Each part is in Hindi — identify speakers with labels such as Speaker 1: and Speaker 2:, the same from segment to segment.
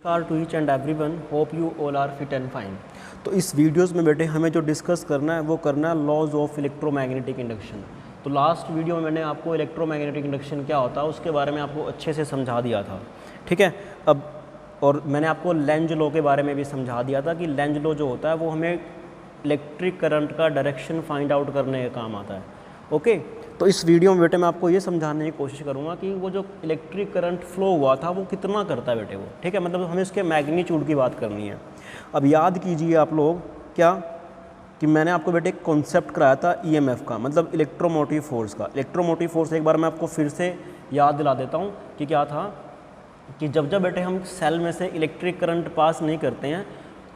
Speaker 1: नमस्कार to each and everyone, hope you all are fit and fine. तो इस वीडियोस में बेटे हमें जो डिस्कस करना है वो करना है लॉज ऑफ इलेक्ट्रोमैग्नेटिक इंडक्शन। तो लास्ट वीडियो में मैंने आपको इलेक्ट्रोमैग्नेटिक इंडक्शन क्या होता है उसके बारे में आपको अच्छे से समझा दिया था, ठीक है। अब और मैंने आपको लेंज लॉ के बारे में भी समझा दिया था कि लेंज लॉ जो होता है वो हमें इलेक्ट्रिक करंट का डायरेक्शन फाइंड आउट करने का काम आता है। ओके, तो इस वीडियो में बेटे मैं आपको ये समझाने की कोशिश करूँगा कि वो जो इलेक्ट्रिक करंट फ्लो हुआ था वो कितना करता है बेटे वो, ठीक है। मतलब हमें उसके मैग्नीट्यूड की बात करनी है। अब याद कीजिए आप लोग क्या कि मैंने आपको बेटे एक कॉन्सेप्ट कराया था ईएमएफ का, मतलब इलेक्ट्रोमोटिव फोर्स का। इलेक्ट्रोमोटिव फोर्स एक बार मैं आपको फिर से याद दिला देता हूँ कि क्या था कि जब जब बेटे हम सेल में से इलेक्ट्रिक करंट पास नहीं करते हैं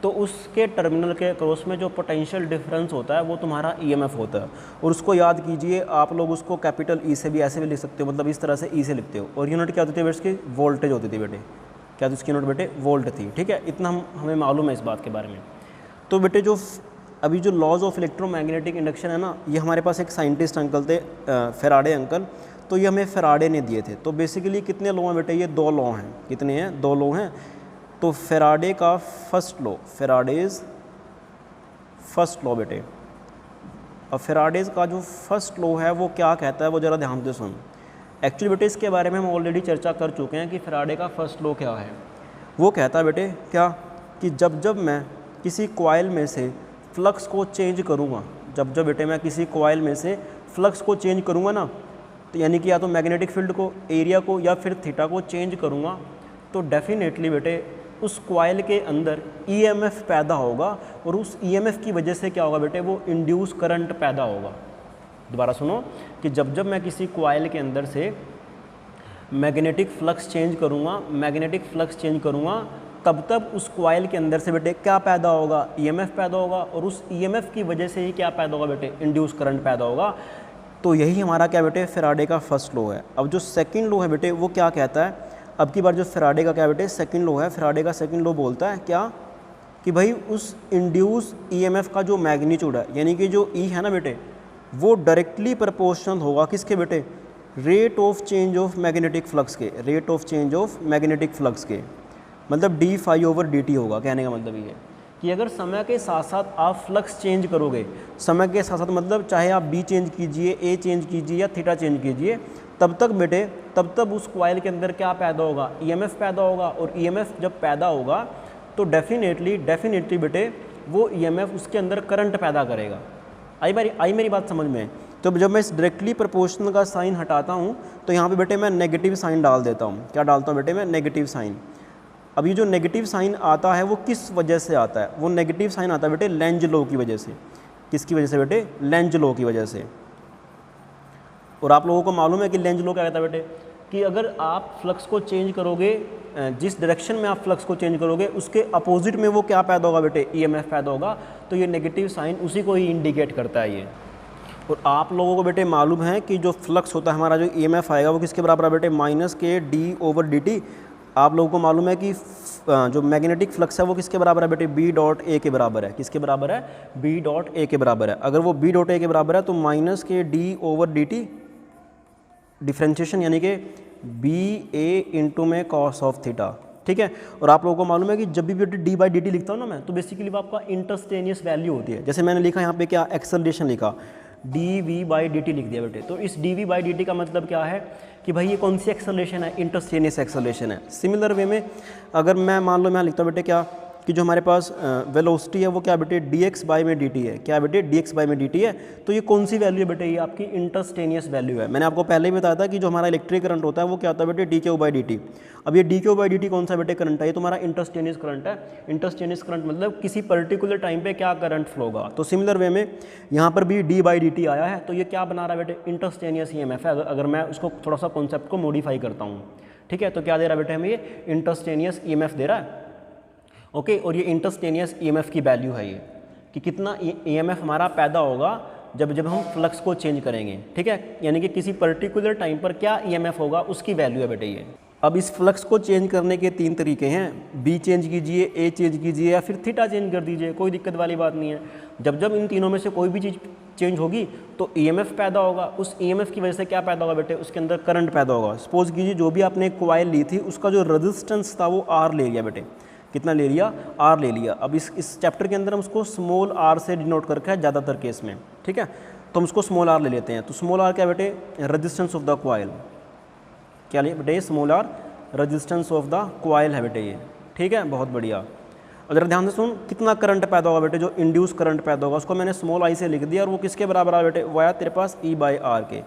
Speaker 1: तो उसके टर्मिनल के क्रॉस में जो पोटेंशियल डिफरेंस होता है वो तुम्हारा ईएमएफ होता है। और उसको याद कीजिए, आप लोग उसको कैपिटल ई से भी ऐसे भी लिख सकते हो, मतलब इस तरह से ई से लिखते हो। और यूनिट क्या होती थी बेटे इसकी? वोल्टेज होती थी बेटे। क्या थी उसकी यूनिट बेटे? वोल्ट थी, ठीक है। इतना हमें मालूम है इस बात के बारे में। तो बेटे जो अभी जो लॉज ऑफ इलेक्ट्रोमैग्नेटिक इंडक्शन है ना, ये हमारे पास एक साइंटिस्ट अंकल थे, फेराडे अंकल। तो ये हमें फेराडे ने दिए थे। तो बेसिकली कितने लॉ हैं बेटे? ये 2 लॉ हैं। कितने हैं? 2 लॉ हैं। तो फेराडे का first law, Faraday's first law बेटे। अब फेराडेज का जो फर्स्ट लॉ है वो क्या कहता है वो ज़रा ध्यान से सुन। एक्चुअली बेटे इसके बारे में हम ऑलरेडी चर्चा कर चुके हैं कि फेराडे का फर्स्ट लॉ क्या है। वो कहता है बेटे क्या कि जब जब मैं किसी कॉइल में से फ्लक्स को चेंज करूँगा, जब जब बेटे मैं किसी कॉइल में से फ्लक्स को चेंज करूँगा ना, तो यानी कि या तो मैग्नेटिक फील्ड को, एरिया को या फिर थीटा को चेंज करूँगा, तो डेफिनेटली बेटे उस कॉइल के अंदर ईएमएफ पैदा होगा। और उस ईएमएफ की वजह से क्या होगा बेटे? वो इंड्यूस करंट पैदा होगा। दोबारा सुनो कि जब जब मैं किसी कॉइल के अंदर से मैग्नेटिक फ्लक्स चेंज करूँगा, तब तब उस कॉइल के अंदर से बेटे क्या पैदा होगा? ईएमएफ पैदा होगा। और उस ईएमएफ की वजह से ही क्या पैदा होगा बेटे? इंड्यूस करंट पैदा होगा। तो यही हमारा क्या बेटे? फेराडे का फर्स्ट लॉ है। अब जो सेकेंड लॉ है बेटे वो क्या कहता है? अब की बार जो फेराडे का क्या बेटे? सेकंड लॉ है। फेराडे का सेकंड लॉ बोलता है क्या कि भाई उस इंड्यूस ईएमएफ का जो मैग्नीट्यूड है, यानी कि जो ई है ना बेटे, वो डायरेक्टली प्रोपोर्शनल होगा किसके बेटे? Rate of change of magnetic flux के, rate of change of magnetic flux के, मतलब d∅/dt होगा। कहने का मतलब ये है कि अगर समय के साथ साथ आप फ्लक्स चेंज करोगे, समय के साथ साथ मतलब चाहे आप बी चेंज कीजिए, ए चेंज कीजिए या थीटा चेंज कीजिए, तब तक बेटे तब उस कॉइल के अंदर क्या पैदा होगा? ईएमएफ पैदा होगा। और ईएमएफ जब पैदा होगा तो डेफिनेटली बेटे वो ईएमएफ उसके अंदर करंट पैदा करेगा। आई मेरी बात समझ में? तो जब मैं इस डायरेक्टली प्रोपोर्शनल का साइन हटाता हूँ तो यहाँ पे बेटे मैं नेगेटिव साइन डाल देता हूँ। क्या डालता हूँ बेटे? मैं नेगेटिव साइन। अब ये जो नेगेटिव साइन आता है वो किस वजह से आता है? वो नेगेटिव साइन आता है बेटे लेंज लॉ की वजह से। किसकी वजह से बेटे? लेंज लॉ की वजह से। और आप लोगों को मालूम है कि लेंज लॉ क्या कहता है बेटे? कि अगर आप फ्लक्स को चेंज करोगे, जिस डायरेक्शन में आप फ्लक्स को चेंज करोगे उसके अपोजिट में वो क्या पैदा होगा बेटे? ईएमएफ पैदा होगा। तो ये नेगेटिव साइन उसी को ही इंडिकेट करता है ये। और आप लोगों को बेटे मालूम है कि जो फ्लक्स होता है हमारा, जो ईएमएफ आएगा वो किसके बराबर है बेटे? -k d/dt। आप लोगों को मालूम है कि जो मैग्नेटिक फ्लक्स है वो किसके बराबर है बेटे? B.A के बराबर है। किसके बराबर है? B.A के बराबर है। अगर वो B.A के बराबर है तो -k d/dt डिफ्रेंशिएशन, यानी कि BA में cos ऑफ थीटा, ठीक है। और आप लोगों को मालूम है कि जब भी बेटे d/dt लिखता हूँ ना मैं, तो बेसिकली वो आपका इंटरस्टेनियस वैल्यू होती है। जैसे मैंने लिखा यहाँ पे क्या? एक्सेलरेशन लिखा, dv/dt लिख दिया बेटे। तो इस dv/dt का मतलब क्या है कि भाई ये कौन सी एक्सेलरेशन है? इंटरस्टेनियस एक्सेलरेशन है। सिमिलर वे में अगर मैं मान लो मैं लिखता हूँ बेटे क्या कि जो हमारे पास वेलोसिटी है वो क्या बेटे? dx/dt है। क्या बेटे? dx/dt है। तो ये कौन सी वैल्यू है बेटे? ये आपकी इंटरस्टेनियस वैल्यू है। मैंने आपको पहले ही बताया था कि जो हमारा इलेक्ट्रिक करंट होता है वो क्या होता है बेटे? dq/dt। अब ये dq/dt कौन सा बेटे करंट है? ये तुम्हारा इंटरस्टेनियस करंट है। इंटरस्टेनियस करंट मतलब किसी पर्टिकुलर टाइम पे क्या करंट फ्लो होगा। तो सिमिलर वे में यहाँ पर भी d/dt आया है, तो ये क्या बना रहा है बेटे? इंटरस्टेनियस ईएमएफ है। अगर मैं उसको थोड़ा सा कॉन्सेप्ट को मॉडिफाई करता हूँ, ठीक है, तो क्या दे रहा है बेटे हमें? ये इंटरस्टेनियस ईएमएफ दे रहा है। ओके, और ये इंटरस्टेनियस ईएमएफ की वैल्यू है ये कि कितना ईएमएफ हमारा पैदा होगा जब हम फ्लक्स को चेंज करेंगे, ठीक है। यानी कि किसी पर्टिकुलर टाइम पर क्या ईएमएफ होगा उसकी वैल्यू है बेटे ये। अब इस फ्लक्स को चेंज करने के 3 तरीके हैं। बी चेंज कीजिए, ए चेंज कीजिए या फिर थीटा चेंज कर दीजिए, कोई दिक्कत वाली बात नहीं है। जब इन तीनों में से कोई भी चीज़ चेंज होगी तो ईएमएफ पैदा होगा, उस ईएमएफ की वजह से क्या पैदा होगा बेटे, उसके अंदर करंट पैदा होगा। सपोज कीजिए जो भी आपने कॉइल ली थी उसका जो रेजिस्टेंस था वो आर ले लिया बेटे, कितना ले लिया, आर ले लिया। अब इस चैप्टर के अंदर हम उसको स्मॉल आर से डिनोट करके है ज़्यादातर केस में, ठीक है, तो हम उसको स्मॉल आर ले लेते हैं। तो स्मॉल आर क्या बेटे, रेजिस्टेंस ऑफ द कॉइल, क्या ले बेटे, small R resistance of the coil है बेटे ये, ठीक है, बहुत बढ़िया। अगर ध्यान से सुन, कितना करंट पैदा होगा बेटे, जो इंड्यूस करंट पैदा होगा उसको मैंने स्मॉल आई से लिख दिया, और वो किसके बराबर है बेटे, वो आया तेरे पास ई बाई आर के,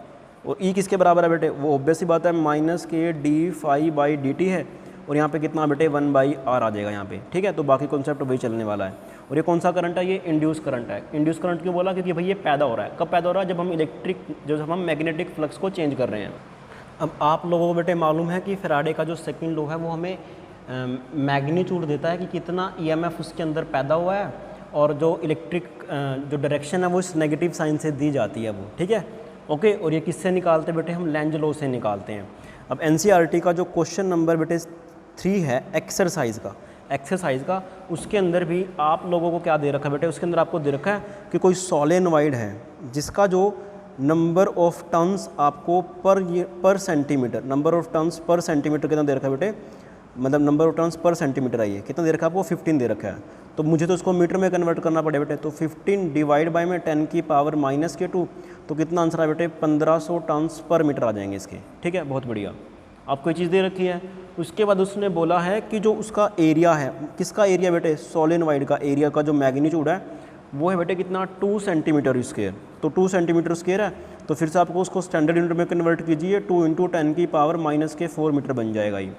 Speaker 1: और ई किसके बराबर है बेटे, वो ऑब्वियस सी बात है माइनस के d phi by d t है, और यहाँ पे कितना बेटे 1 बाई आर आ जाएगा यहाँ पे, ठीक है। तो बाकी कॉन्सेप्ट वही चलने वाला है। और ये कौन सा करंट है, ये इंड्यूस करंट है। इंड्यूस करंट क्यों बोला, क्योंकि भाई ये पैदा हो रहा है, कब पैदा हो रहा है, जब हम मैग्नेटिक फ्लक्स को चेंज कर रहे हैं। अब आप लोगों को बेटे मालूम है कि फैराडे का जो सेकंड लॉ है वो हमें मैग्नीट्यूड देता है कि कितना ईएमएफ उसके अंदर पैदा हुआ है, और जो इलेक्ट्रिक जो डायरेक्शन है वो इस नेगेटिव साइन से दी जाती है वो, ठीक है, ओके। और ये किससे निकालते हैं बेटे, हम लेंज लॉ से निकालते हैं। अब एनसीईआरटी का जो क्वेश्चन नंबर बेटे 3 है एक्सरसाइज का, उसके अंदर भी आप लोगों को क्या दे रखा है बेटे, उसके अंदर आपको दे रखा है कि कोई सोलेनॉइड है जिसका जो नंबर ऑफ टर्न्स आपको per centimetre, number of turns per centimetre कितना दे रखा है बेटे, मतलब number of turns per centimetre आई है, कितना दे रखा है आपको, 15 दे रखा है। तो मुझे तो इसको मीटर में कन्वर्ट करना पड़े बेटे, तो 15 डिवाइड बाई में 10 की पावर -2, तो कितना आंसर है बेटे, 1500 टर्न्स पर मीटर आ जाएंगे इसके, ठीक है, बहुत बढ़िया। आपको ये चीज़ दे रखी है। उसके बाद उसने बोला है कि जो उसका एरिया है, किसका एरिया बेटे, सोलेनॉइड का एरिया का जो मैग्नीट्यूड है वो है बेटे कितना, 2 सेंटीमीटर स्क्वायर। तो 2 सेंटीमीटर स्क्वायर है, तो फिर से आपको उसको स्टैंडर्ड यूनिट में कन्वर्ट कीजिए, 2 × 10 की पावर -4 मीटर बन जाएगा ये,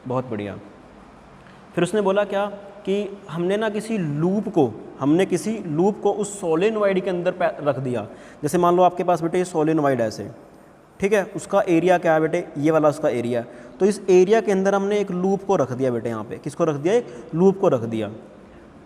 Speaker 1: बहुत बढ़िया। फिर उसने बोला क्या कि हमने किसी लूप को उस सोलेनॉइड के अंदर रख दिया। जैसे मान लो आपके पास बेटे ये सोलेनॉइड है ऐसे, ठीक है, उसका एरिया क्या है बेटे, ये वाला उसका एरिया। तो इस एरिया के अंदर हमने एक लूप को रख दिया बेटे, यहाँ पे किसको रख दिया, एक लूप को रख दिया।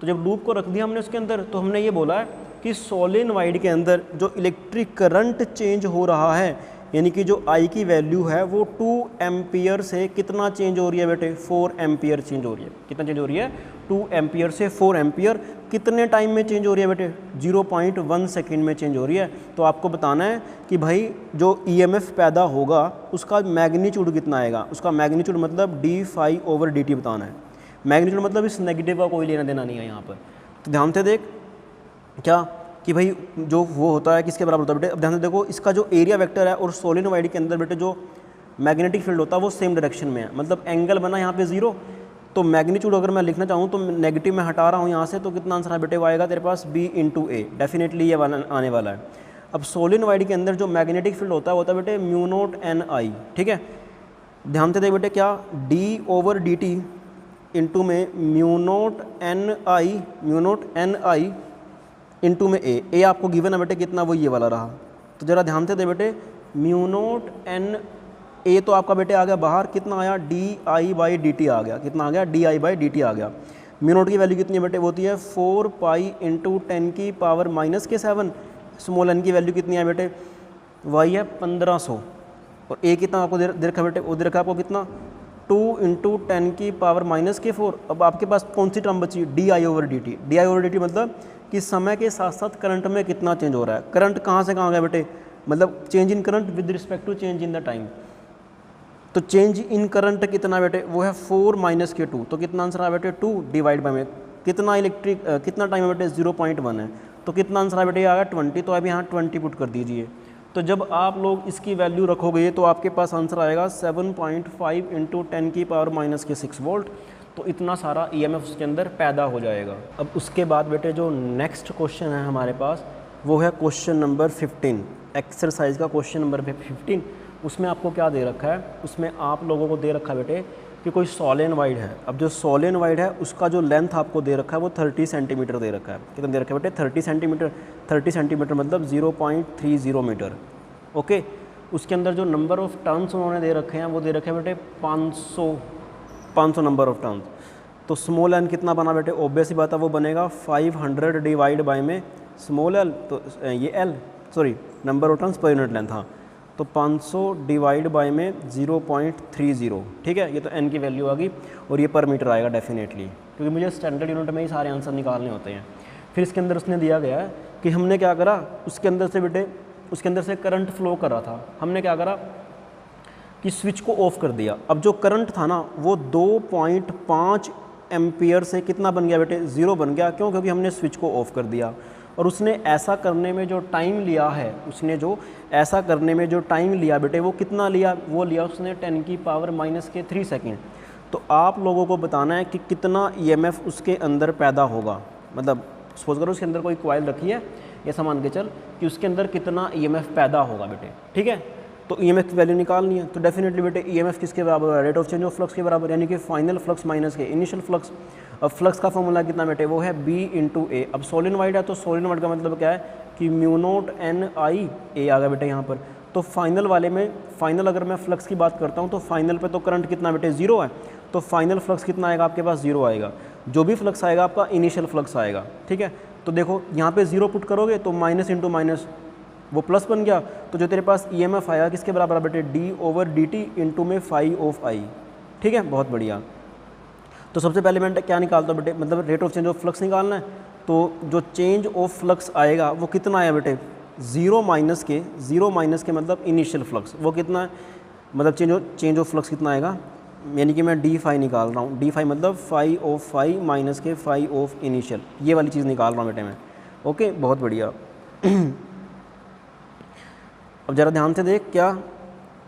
Speaker 1: तो जब लूप को रख दिया हमने उसके अंदर, तो हमने ये बोला है कि सोलेनॉइड के अंदर जो इलेक्ट्रिक करंट चेंज हो रहा है, यानी कि जो आई की वैल्यू है वो 2 एम्पियर से कितना चेंज हो रही है बेटे, 4 एम्पियर चेंज हो रही है। कितना चेंज हो रही है, 2 एम्पियर से 4 एम्पियर। कितने टाइम में चेंज हो रही है बेटे, 0.1 सेकेंड में चेंज हो रही है। तो आपको बताना है कि भाई जो ईएमएफ पैदा होगा उसका मैग्नीट्यूड कितना आएगा, उसका मैग्नीट्यूड मतलब d∅/dt बताना है। मैग्नीट्यूड मतलब इस नेगेटिव का कोई लेना देना नहीं है यहाँ पर। तो ध्यान से देख क्या कि भाई जो वो होता है किसके बराबर होता है बेटे। अब ध्यान से देखो, इसका जो एरिया वेक्टर है और सोलेनॉइड के अंदर बेटे जो मैग्नेटिक फील्ड होता है वो सेम डायरेक्शन में है, मतलब एंगल बना यहाँ पे 0। तो मैग्नीट्यूड अगर मैं लिखना चाहूँ तो नेगेटिव में हटा रहा हूँ यहाँ से, तो कितना आंसर है बेटे, वो आएगा तेरे पास B/A, डेफिनेटली ये वाला आने वाला है। अब सोलेनॉइड के अंदर जो मैग्नेटिक फील्ड होता है बेटे μ0NI, ठीक है। ध्यान से देख बेटे, क्या d/dt इंटू में μ0NI इंटू में ए आपको गिवन है बेटे कितना, वो ये वाला रहा। तो ज़रा ध्यान से दे बेटे, μ0NA तो आपका बेटे आ गया बाहर, कितना आया, di/dt आ गया, कितना आ गया, di/dt आ गया। μ0 की वैल्यू कितनी है बेटे, वो होती है 4 पाई × 10 की पावर -7। स्मॉल n की वैल्यू कितनी है बेटे, वही है 1500। और ए कितना आपको दे रखा है बेटे, वो दे रखा है आपको कितना, 2 × 10 की पावर -4। अब आपके पास कौन सी टर्म बची, di/dt। di/dt मतलब कि समय के साथ साथ करंट में कितना चेंज हो रहा है। करंट कहाँ से कहाँ गया बेटे, मतलब change in current with respect to change in the time. तो चेंज इन करंट कितना बेटे, वो है 4 - 2। तो कितना आंसर है बेटे, 2 डिवाइड बाई में कितना कितना टाइम है बेटे, 0.1 है। तो कितना आंसर है बेटे, आ गया 20। तो अब यहाँ 20 पुट कर दीजिए। तो जब आप लोग इसकी वैल्यू रखोगे तो आपके पास आंसर आएगा 7.5 × 10 की पावर -6 वोल्ट। तो इतना सारा ईएमएफ उसके अंदर पैदा हो जाएगा। अब उसके बाद बेटे जो नेक्स्ट क्वेश्चन है हमारे पास वो है क्वेश्चन नंबर 15, एक्सरसाइज का क्वेश्चन नंबर 15। उसमें आपको क्या दे रखा है, उसमें आप लोगों को दे रखा है बेटे कि कोई सोलेनॉइड है। अब जो सोलेनॉइड है उसका जो लेंथ आपको दे रखा है वो 30 सेंटीमीटर दे रखा है। कितना दे रखा है बेटे, 30 सेंटीमीटर। 30 सेंटीमीटर मतलब 0.30 मीटर, ओके। उसके अंदर जो नंबर ऑफ टर्न्स उन्होंने दे रखे हैं वो दे रखे हैं बेटे 500 नंबर ऑफ टर्न्स। तो स्मॉल n कितना बना बेटे, ऑब्वियस ही बात है वो बनेगा 500 डिवाइड बाय में स्मॉल l, तो ये number of turns per unit length, हाँ। तो 500 डिवाइड बाय में 0.30, ठीक है। ये तो n की वैल्यू आ गई और ये पर मीटर आएगा डेफिनेटली, क्योंकि मुझे स्टैंडर्ड यूनिट में ही सारे आंसर निकालने होते हैं। फिर इसके अंदर उसने दिया गया है कि हमने क्या करा, उसके अंदर से बेटे उसके अंदर से करंट फ्लो कर रहा था, हमने क्या करा कि स्विच को ऑफ कर दिया। अब जो करंट था ना वो 2.5 एम्पियर से कितना बन गया बेटे, 0 बन गया। क्यों? क्योंकि हमने स्विच को ऑफ कर दिया। और उसने ऐसा करने में जो टाइम लिया है, उसने जो ऐसा करने में जो टाइम लिया बेटे वो कितना लिया, वो लिया उसने 10⁻³ सेकेंड। तो आप लोगों को बताना है कि कितना ईएमएफ उसके अंदर पैदा होगा। मतलब सपोज करो उसके अंदर कोई कॉइल रखी है, ऐसा मान के चल कि उसके अंदर कितना ईएमएफ पैदा होगा बेटे, ठीक है। तो ईएमएफ की वैल्यू निकालनी है, तो डेफिनेटली बेटे ईएमएफ किसके बराबर है, rate of change of flux के बराबर, यानी कि फाइनल फ्लक्स माइनस के इनिशियल फ्लक्स। अब फ्लक्स का फॉर्मूला कितना बेटे, वो है B/A। अब सोलेनोइड है तो सोलेनोइड का मतलब क्या है कि μ0NI आ गया बेटे यहाँ पर। तो फाइनल वाले में, फाइनल अगर मैं फ्लक्स की बात करता हूँ तो फाइनल पे तो करंट कितना बेटे 0 है, तो फाइनल फ्लक्स कितना आएगा आपके पास, 0 आएगा। जो भी फ्लक्स आएगा आपका इनिशियल फ्लक्स आएगा, ठीक है। तो देखो यहाँ पे 0 पुट करोगे तो माइनस इंटू माइनस वो प्लस बन गया। तो जो तेरे पास ईएमएफ आया किसके बराबर है बेटे, d/dt इंटू में φ/I, ठीक है। बहुत बढ़िया। तो सबसे पहले मैं क्या निकालता हूँ बेटे, मतलब rate of change of flux निकालना है। तो जो चेंज ऑफ फ्लक्स आएगा वो कितना आया बेटे, 0 माइनस के मतलब इनिशियल फ्लक्स, वो कितना है, मतलब चेंज ऑफ फ्लक्स कितना आएगा, यानी कि मैं d∅ निकाल रहा हूँ। d∅ मतलब φ/φ माइनस के φ इनिशियल, ये वाली चीज़ निकाल रहा हूँ बेटे मैं। ओके, बहुत बढ़िया। अब ज़रा ध्यान से देख क्या,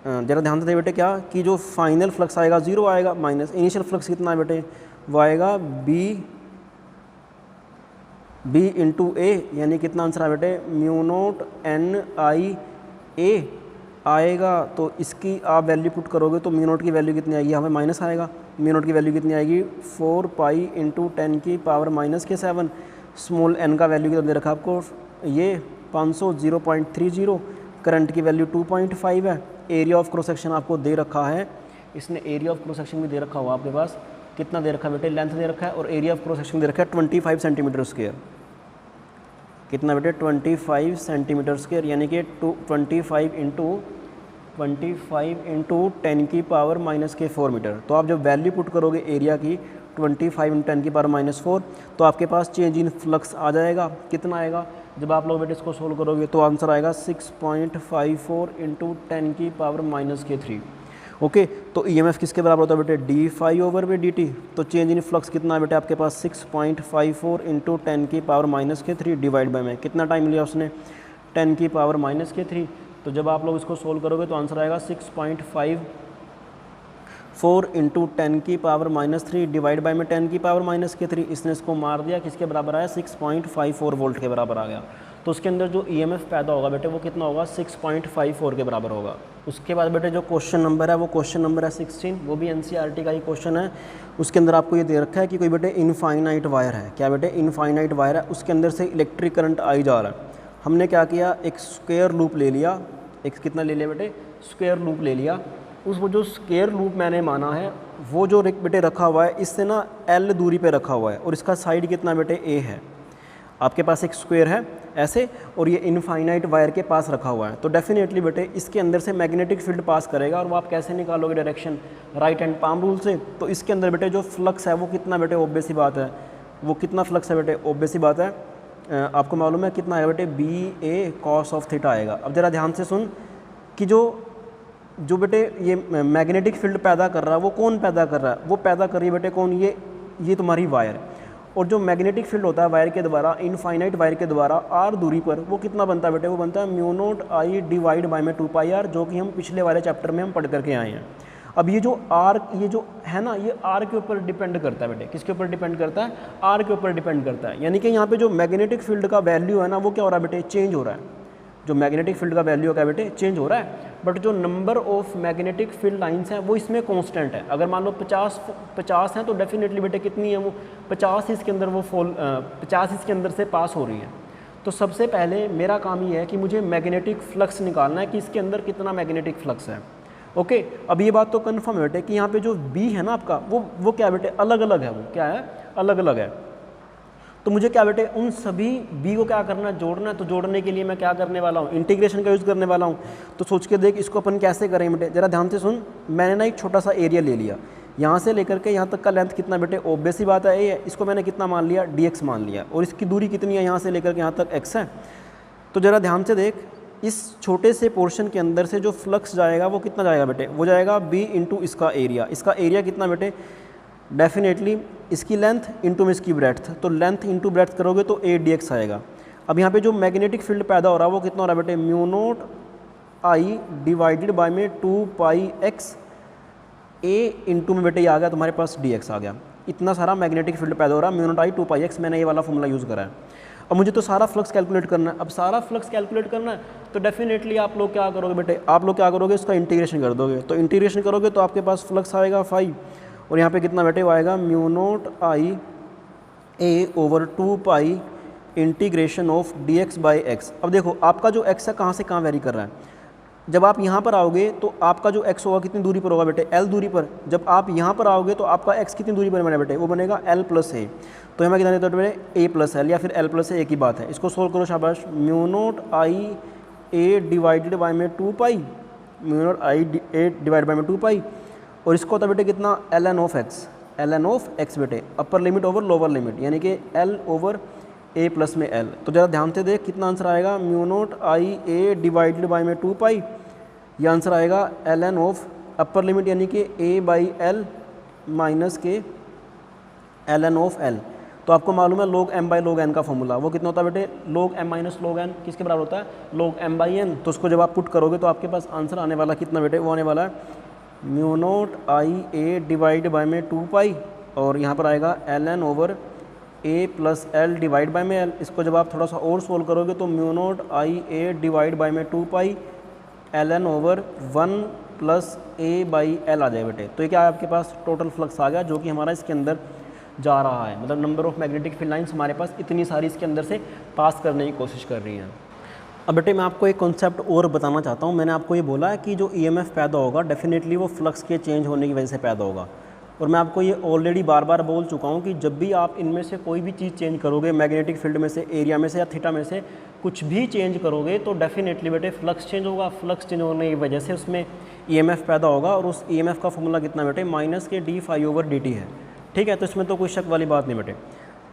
Speaker 1: ज़रा ध्यान से देख बेटे क्या कि जो फाइनल फ्लक्स आएगा 0 आएगा, माइनस इनिशियल फ्लक्स कितना है बेटे, वो आएगा B इंटू A, यानी कितना आंसर है बेटे μ0NIA आएगा। तो इसकी आप वैल्यू पुट करोगे तो μ0 की वैल्यू कितनी आएगी, यहाँ पे माइनस आएगा। μ0 की वैल्यू कितनी आएगी 4π इंटू 10⁻⁻⁷। स्मॉल n का वैल्यू कितना दे रखा है आपको, ये 500 0.30। करंट की वैल्यू 2.5 है। एरिया ऑफ क्रॉस सेक्शन आपको दे रखा है, इसने एरिया ऑफ क्रॉस सेक्शन भी दे रखा हुआ आपके पास, कितना दे रखा है बेटे, लेंथ दे रखा है, और एरिया ऑफ क्रॉस सेक्शन दे रखा है 25 सेंटीमीटर स्क्वायर। कितना बेटे 25 सेंटीमीटर स्क्वायर, यानी कि 25 इंटू 10⁻⁻⁴ मीटर। तो आप जब वैल्यू पुट करोगे एरिया की 25 इंटू 10⁻⁴, तो आपके पास चेंज इन फ्लक्स आ जाएगा। कितना आएगा, जब आप लोग बेटे इसको सोल्व करोगे तो आंसर आएगा 6.54 इंटू 10⁻⁻3। ओके, तो ईएमएफ किसके बराबर होता है बेटे, d∅/dt। तो चेंज इन फ्लक्स कितना है बेटे आपके पास 6.54 इंटू 10⁻⁻3 डिवाइड बाय में कितना टाइम लिया उसने, 10⁻⁻3। तो जब आप लोग इसको सोल्व करोगे तो आंसर आएगा 6.54 इंटू 10⁻⁻3 डिवाइड बाय में 10⁻⁻3। इसने इसको मार दिया, किसके बराबर आया 6.54 वोल्ट के बराबर आ गया। तो उसके अंदर जो ईएमएफ पैदा होगा बेटे वो कितना होगा, 6.54 के बराबर होगा। उसके बाद बेटे जो क्वेश्चन नंबर है वो क्वेश्चन नंबर है 16, वो भी एनसीईआरटी का ही क्वेश्चन है। उसके अंदर आपको ये दे रखा है कि कोई बेटे इनफाइनाइट वायर है, क्या बेटे इनफाइनाइट वायर है, उसके अंदर से इलेक्ट्रिक करंट आई जा रहा है। हमने क्या किया, एक स्क्वायर लूप ले लिया, एक कितना ले लिया बेटे, स्क्वायर लूप ले लिया। उस वो जो स्क्वायर लूप मैंने माना है वो जो बेटे रखा हुआ है, इससे ना L दूरी पे रखा हुआ है, और इसका साइड कितना बेटे A है। आपके पास एक स्क्वायर है ऐसे, और ये इनफाइनाइट वायर के पास रखा हुआ है। तो डेफिनेटली बेटे इसके अंदर से मैग्नेटिक फील्ड पास करेगा, और वो आप कैसे निकालोगे, direction right hand palm rule से। तो इसके अंदर बेटे जो फ्लक्स है वो कितना बेटे, ऑब्वियस सी बात है, वो कितना फ्लक्स है बेटे, ऑब्वियस सी बात है, आपको मालूम है कितना आएगा बेटे, BA cos ऑफ थीटा आएगा। अब ज़रा ध्यान से सुन कि जो बेटे ये मैग्नेटिक फील्ड पैदा कर रहा है वो कौन पैदा कर रहा है, वो पैदा कर रही है बेटे कौन, ये तुम्हारी वायर। और जो मैग्नेटिक फील्ड होता है वायर के द्वारा, इनफाइनाइट वायर के द्वारा r दूरी पर, वो कितना बनता है बेटे, वो बनता है μ0I डिवाइड बाय में 2πr, जो कि हम पिछले वाले चैप्टर में हम पढ़ करके आए हैं। अब ये जो r, ये जो है ना, ये r के ऊपर डिपेंड करता है बेटे, किसके ऊपर डिपेंड करता है, r के ऊपर डिपेंड करता है। यानी कि यहाँ पे जो मैग्नेटिक फील्ड का वैल्यू है ना, वो क्या हो रहा है बेटे, चेंज हो रहा है। जो मैग्नेटिक फील्ड का वैल्यू क्या बेटे, चेंज हो रहा है, बट जो number of magnetic field lines हैं वो इसमें कांस्टेंट है। अगर मान लो 50 हैं तो डेफिनेटली बेटे कितनी है, वो 50 इसके अंदर वो 50 इसके अंदर से पास हो रही है। तो सबसे पहले मेरा काम ये है कि मुझे मैग्नेटिक फ्लक्स निकालना है कि इसके अंदर कितना मैग्नेटिक फ्लक्स है। ओके, अब ये बात तो कन्फर्म है बेटे कि यहाँ पे जो B है ना आपका, वो क्या बेटे अलग अलग है, वो क्या है, अलग अलग है। तो मुझे क्या बेटे उन सभी B को क्या करना है, जोड़ना है। तो जोड़ने के लिए मैं क्या करने वाला हूँ, इंटीग्रेशन का यूज़ करने वाला हूँ। तो सोच के देख इसको अपन कैसे करें बेटे, ज़रा ध्यान से सुन। मैंने ना एक छोटा सा एरिया ले लिया, यहाँ से लेकर के यहाँ तक का लेंथ कितना बेटे, ऑब्वियस ही बात है ए है, इसको मैंने कितना मान लिया, dx मान लिया, और इसकी दूरी कितनी है यहाँ से लेकर के यहाँ तक x है। तो ज़रा ध्यान से देख, इस छोटे से पोर्शन के अंदर से जो फ्लक्स जाएगा वो कितना जाएगा बेटे, वो जाएगा b इंटू इसका एरिया। इसका एरिया कितना बेटे, डेफिनेटली इसकी लेंथ इंटू में इसकी ब्रेड्थ, तो लेंथ इंटू ब्रेड्थ करोगे तो a dx आएगा। अब यहाँ पे जो मैग्नेटिक फील्ड पैदा हो रहा है वो कितना हो रहा है बेटे, mu nought I divided by में 2 पाई एक्स, a इंटू में बेटे ये आ गया तुम्हारे पास dx आ गया। इतना सारा मैग्नेटिक फील्ड पैदा हो रहा है, म्यू नोट आई 2 पाई एक्स, मैंने ये वाला फॉर्मूला यूज़ करा है। अब मुझे तो सारा फ्लक्स कैलकुलेट करना है। अब सारा फ्लक्स कैलकुलेट करना है तो डेफिनेटली आप लोग क्या करोगे बेटे, आप लोग क्या करोगे, इसका इंटीग्रेशन कर दोगे। तो इंटीग्रेशन करोगे तो आपके पास फ्लक्स आएगा 5, और यहाँ पे कितना बेटे वो आएगा, mu nought I a over 2 pi integration of dx by x. अब देखो आपका जो x है कहाँ से कहाँ वेरी कर रहा है। जब आप यहाँ पर आओगे तो आपका जो x होगा कितनी दूरी पर होगा बेटे, l दूरी पर। जब आप यहाँ पर आओगे तो आपका x कितनी दूरी पर बनेगा बेटे, वो बनेगा l प्लस a। तो हमें कितना देता है बेटे, a प्लस l या फिर l प्लस a की बात है। इसको सोल्व करो शाबाश, mu nought I a divided by में 2 pi, mu nought I a divide by में 2 पाई, और इसको होता है बेटे कितना, ln ऑफ x बेटे, upper limit over lower limit, यानी कि l ओवर a प्लस में l। तो ज़रा ध्यान से देख कितना आंसर आएगा, mu nought I a divided by में 2 पाई, ये आंसर आएगा ln ऑफ अपर लिमिट यानी कि a बाई l माइनस के ln ऑफ l। तो आपको मालूम है log m by log n का फॉर्मूला, वो कितना होता है बेटे, log m minus log n किसके बराबर होता है, log m बाई n। तो उसको जब आप पुट करोगे तो आपके पास आंसर आने वाला कितना बेटे, वो आने वाला है mu nought I a divide by में 2 पाई, और यहाँ पर आएगा ln over a plus l divide by में l। इसको जब आप थोड़ा सा और सोल्व करोगे तो mu nought I a divide by में 2 पाई ln over 1 plus a by l आ जाए बेटे। तो ये क्या है, आपके पास टोटल फ्लक्स आ गया जो कि हमारा इसके अंदर जा रहा है, मतलब number of magnetic field lines हमारे पास इतनी सारी इसके अंदर से पास करने की कोशिश कर रही हैं। अब बेटे मैं आपको एक कॉन्सेप्ट और बताना चाहता हूँ। मैंने आपको ये बोला है कि जो EMF पैदा होगा डेफिनेटली वो फ्लक्स के चेंज होने की वजह से पैदा होगा, और मैं आपको ये ऑलरेडी बार बार बोल चुका हूँ कि जब भी आप इनमें से कोई भी चीज़ चेंज करोगे, मैग्नेटिक फील्ड में से, एरिया में से या थीटा में से कुछ भी चेंज करोगे तो डेफिनेटली बेटे फ्लक्स चेंज होगा। फ्लक्स चेंज होने की वजह से उसमें EMF पैदा होगा, और उस EMF का फॉर्मूला कितना बेटे, माइनस के d फाई ओवर dt है। ठीक है, तो इसमें तो कोई शक वाली बात नहीं बेटे।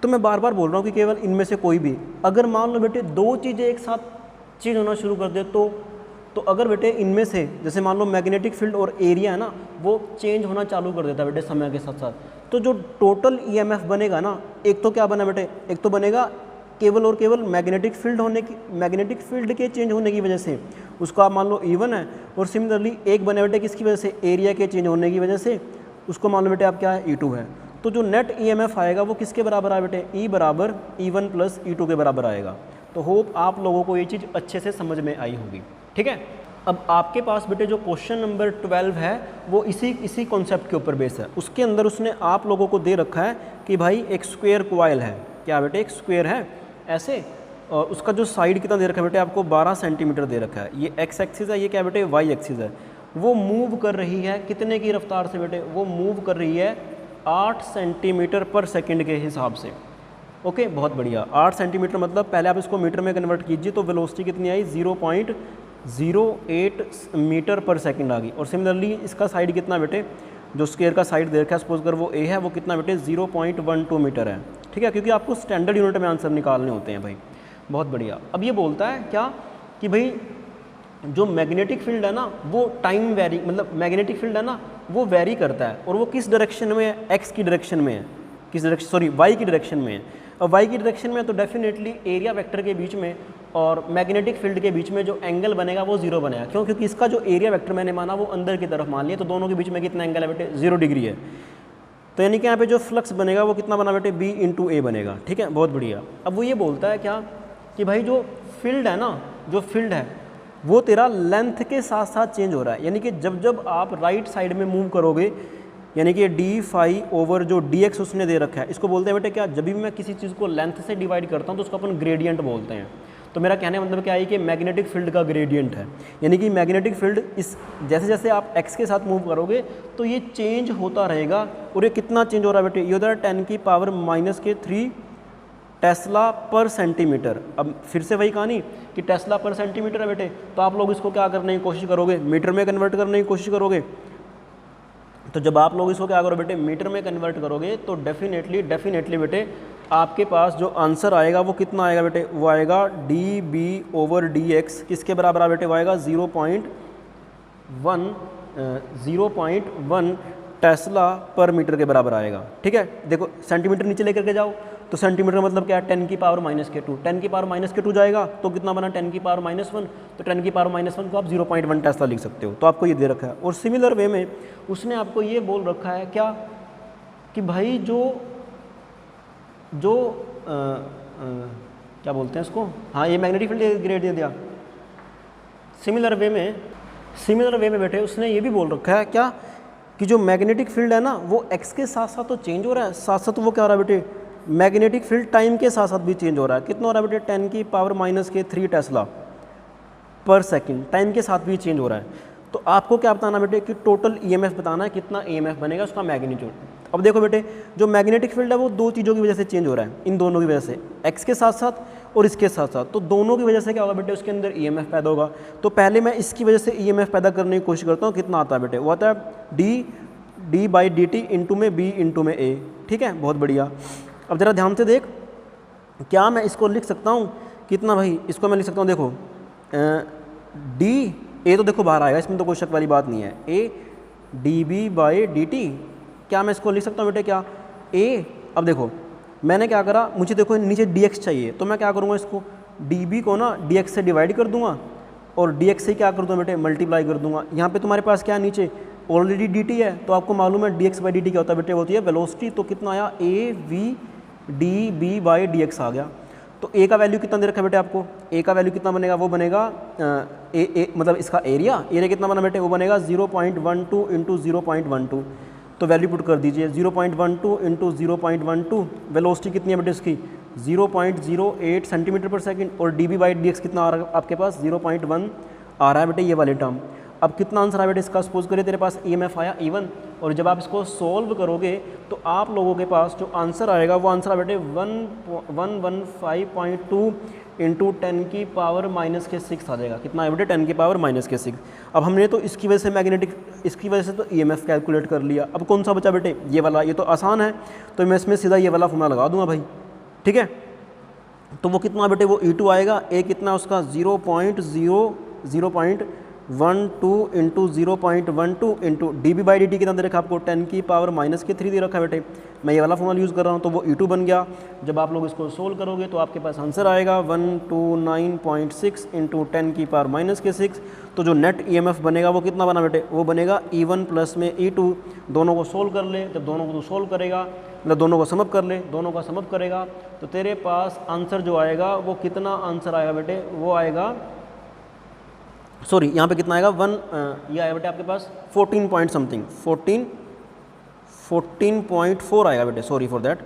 Speaker 1: तो मैं बार बार बोल रहा हूँ कि केवल इनमें से कोई भी, अगर मान लो बेटे दो चीज़ें एक साथ चेंज होना शुरू कर दे तो अगर बेटे इनमें से, जैसे मान लो मैग्नेटिक फील्ड और एरिया है ना, वो चेंज होना चालू कर देता है बेटे समय के साथ साथ, तो जो टोटल EMF बनेगा ना, एक तो क्या बना बेटे, एक तो बनेगा केवल और केवल मैग्नेटिक फील्ड के चेंज होने की वजह से, उसको आप मान लो E1 है, और सिमिलरली एक बने बेटे किसकी वजह से, एरिया के चेंज होने की वजह से, उसको मान लो बेटे आप क्या है, E2 है। तो जो नेट EMF आएगा वो किसके बराबर आए बेटे, E बराबर E1 प्लस E2 के बराबर आएगा। तो होप आप लोगों को ये चीज़ अच्छे से समझ में आई होगी। ठीक है, अब आपके पास बेटे जो क्वेश्चन नंबर 12 है वो इसी कॉन्सेप्ट के ऊपर बेस है। उसके अंदर उसने आप लोगों को दे रखा है कि भाई एक स्क्वायर कॉइल है, क्या बेटे, एक स्क्वायर है ऐसे, और उसका जो साइड कितना दे रखा है बेटे, आपको 12 सेंटीमीटर दे रखा है। ये x एक्सिस है, ये क्या बेटे, y एक्सिस है। वो मूव कर रही है कितने की रफ्तार से बेटे, वो मूव कर रही है 8 सेंटीमीटर पर सेकेंड के हिसाब से। ओके, बहुत बढ़िया। 8 सेंटीमीटर मतलब पहले आप इसको मीटर में कन्वर्ट कीजिए तो वेलोसिटी कितनी आई, 0.08 मीटर पर सेकंड आ गई। और सिमिलरली इसका साइड कितना बेटे, जो स्क्वायर का साइड दे रखा है, सपोज अगर वो a है, वो कितना बेटे 0.12 मीटर है। ठीक है, क्योंकि आपको स्टैंडर्ड यूनिट में आंसर निकालने होते हैं भाई। बहुत बढ़िया। अब ये बोलता है क्या कि भाई जो मैग्नेटिक फील्ड है ना वो टाइम वेरी, मतलब मैग्नेटिक फील्ड है ना वो वेरी करता है, और वो किस डायरेक्शन में है, x की डायरेक्शन में है, किस डायरेक्शन, सॉरी y की डायरेक्शन में है। और y की डायरेक्शन में तो डेफिनेटली एरिया वेक्टर के बीच में और मैग्नेटिक फील्ड के बीच में जो एंगल बनेगा वो 0 बनेगा। क्यों, क्योंकि इसका जो एरिया वेक्टर मैंने माना वो अंदर की तरफ मान लिया, तो दोनों के बीच में कितना एंगल है बेटे, 0 डिग्री है। तो यानी कि यहाँ पे जो फ्लक्स बनेगा वो कितना बना बेटे, b इंटू a बनेगा। ठीक है, बहुत बढ़िया। अब वो ये बोलता है क्या कि भाई जो फील्ड है ना, जो फील्ड है वो तेरा लेंथ के साथ साथ चेंज हो रहा है, यानी कि जब जब आप राइट साइड में मूव करोगे, यानी कि d फाई ओवर जो dx उसने दे रखा है, इसको बोलते हैं बेटे क्या, जब भी मैं किसी चीज़ को लेंथ से डिवाइड करता हूँ तो उसको अपन ग्रेडियंट बोलते हैं। तो मेरा कहने का मतलब क्या है कि मैग्नेटिक फील्ड का ग्रेडियंट है, यानी कि मैग्नेटिक फील्ड इस जैसे जैसे आप x के साथ मूव करोगे तो ये चेंज होता रहेगा। और ये कितना चेंज हो रहा है बेटे, ये होता है 10 की पावर -3 टेस्ला पर सेंटीमीटर। अब फिर से वही कहानी कि टेस्ला पर सेंटीमीटर है बेटे, तो आप लोग इसको क्या करने की कोशिश करोगे, मीटर में कन्वर्ट करने की कोशिश करोगे। तो जब आप लोग इसको क्या करो बेटे, मीटर में कन्वर्ट करोगे तो डेफिनेटली बेटे आपके पास जो आंसर आएगा वो कितना आएगा बेटे, वो आएगा dB/dx किसके बराबर आ बेटे, वो आएगा 0.1 टेस्ला पर मीटर के बराबर आएगा। ठीक है, देखो सेंटीमीटर नीचे लेकर के जाओ तो सेंटीमीटर मतलब क्या है, 10 की पावर -2, 10 की पावर -2 जाएगा तो कितना बना, 10 की पावर -1, तो 10 की पावर -1 को आप 0.1 टेस्ला लिख सकते हो। तो आपको ये दे रखा है। और सिमिलर वे में उसने आपको ये बोल रखा है क्या कि भाई जो क्या बोलते हैं इसको, हाँ ये मैग्नेटिक फील्ड ग्रेड दे दिया। सिमिलर वे में बेटे उसने ये भी बोल रखा है क्या कि जो मैग्नेटिक फील्ड है ना वो एक्स के साथ साथ तो चेंज हो रहा है, साथ साथ वो क्या हो रहा है बेटे, मैग्नेटिक फील्ड टाइम के साथ साथ भी चेंज हो रहा है। कितना हो रहा है बेटे, 10 की पावर -3 टेस्ला पर सेकंड, टाइम के साथ भी चेंज हो रहा है। तो आपको क्या बताना बेटे कि टोटल ईएमएफ बताना है, कितना ईएमएफ बनेगा उसका मैग्नीट्यूड। अब देखो बेटे जो मैग्नेटिक फील्ड है वो दो चीज़ों की वजह से चेंज हो रहा है, इन दोनों की वजह से, एक्स के साथ साथ और इसके साथ साथ। तो दोनों की वजह से क्या होगा बेटे, उसके अंदर ईएमएफ पैदा होगा। तो पहले मैं इसकी वजह से ईएमएफ पैदा करने की कोशिश करता हूँ। कितना आता है बेटे, वो आता है d/dt इंटू में b इंटू में a। ठीक है, बहुत बढ़िया। अब ज़रा ध्यान से देख, क्या मैं इसको लिख सकता हूँ कितना भाई, इसको मैं लिख सकता हूँ, देखो a तो देखो बाहर आएगा, इसमें तो कोई शक वाली बात नहीं है, a dB/dt। क्या मैं इसको लिख सकता हूँ बेटे, क्या a, अब देखो मैंने क्या करा, मुझे देखो नीचे dx चाहिए, तो मैं क्या करूँगा, इसको dB को ना dx से डिवाइड कर दूंगा और dx से क्या कर दूँगा बेटे, मल्टीप्लाई कर दूंगा। यहाँ पे तुम्हारे पास क्या नीचे ऑलरेडी dt है, तो आपको मालूम है dx/dt क्या होता है बेटे, होती है वेलोसिटी। तो कितना आया, AV/dB/dx आ गया। तो a का वैल्यू कितना दे रखा है बेटे आपको, a का वैल्यू कितना बनेगा, वो बनेगा मतलब इसका एरिया कितना बना बेटे, वो बनेगा 0.12 इंटू 0.12। तो वैल्यू पुट कर दीजिए, 0.12 इंटू 0.12, वेलोसिटी कितनी है बेटे इसकी 0.08 सेंटीमीटर पर सेकंड, और dB/dx कितना आ रहा है आपके पास, 0.1 आ रहा है बेटे ये वाले टर्म। अब कितना आंसर आया बेटे इसका, सपोज करिए तेरे पास ईएमएफ आया E1, और जब आप इसको सोल्व करोगे तो आप लोगों के पास जो आंसर आएगा वो आंसर आ बेटे 1115.2 इंटू 10 की पावर -6 आ जाएगा। कितना है बेटे, 10 की पावर -6। अब हमने तो इसकी वजह से मैग्नेटिक, इसकी वजह से तो ईएमएफ कैलकुलेट कर लिया। अब कौन सा बचा बेटे, ये वाला, ये तो आसान है, तो मैं इसमें सीधा ये वाला फॉर्मूला लगा दूंगा भाई। ठीक है, तो वो कितना बेटे, वो E2 आएगा, ए कितना उसका 0.12 इंटू 0.12 इंटू dB/dt कितना दे रखा है आपको, 10 की पावर -3 दे रखा है बेटे। मैं ये वाला फॉर्मूला यूज़ कर रहा हूँ, तो वो E2 बन गया। जब आप लोग इसको सोल्व करोगे तो आपके पास आंसर आएगा 129.6 इंटू 10 की पावर -6। तो जो नेट ईएमएफ बनेगा वो कितना बना बेटे, वो बनेगा E1 प्लस में E2। दोनों को सोल्व कर ले, जब दोनों को तो सोल्व करेगा मतलब दोनों को समअप कर ले, दोनों का समअप करेगा तो तेरे पास आंसर जो आएगा वो कितना आंसर आएगा बेटे, वो आएगा, सॉरी यहाँ पे कितना आएगा, ये आएगा बेटे आपके पास 14 पॉइंट समथिंग, 14.4 आएगा बेटे, सॉरी फॉर दैट।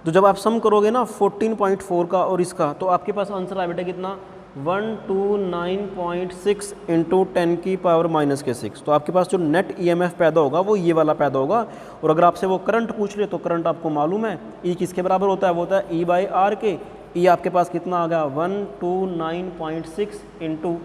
Speaker 1: तो जब आप सम करोगे ना 14.4 का और इसका, तो आपके पास आंसर आया बेटे कितना, 129.6 इंटू 10 की पावर -6। तो आपके पास जो नेट ईएमएफ पैदा होगा वो ये वाला पैदा होगा। और अगर आपसे वो करंट पूछ ले तो करंट आपको मालूम है ई किसके बराबर होता है, वो होता है E/R के। ई आपके पास कितना आ गया, 129.6 इंटू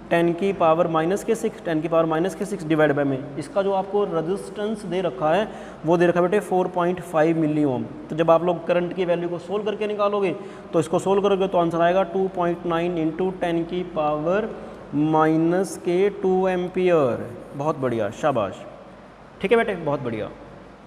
Speaker 1: 10 की पावर -6, 10 की पावर -6 डिवाइड बाय में इसका जो आपको रेजिस्टेंस दे रखा है वो दे रखा है बेटे 4.5 मिली ओम। तो जब आप लोग करंट की वैल्यू को सोल्व करके निकालोगे तो इसको सोल्व करोगे तो आंसर आएगा 2.9 इंटू 10 की पावर -2 एम्पियर। बहुत बढ़िया, शाबाश। ठीक है बेटे, बहुत बढ़िया।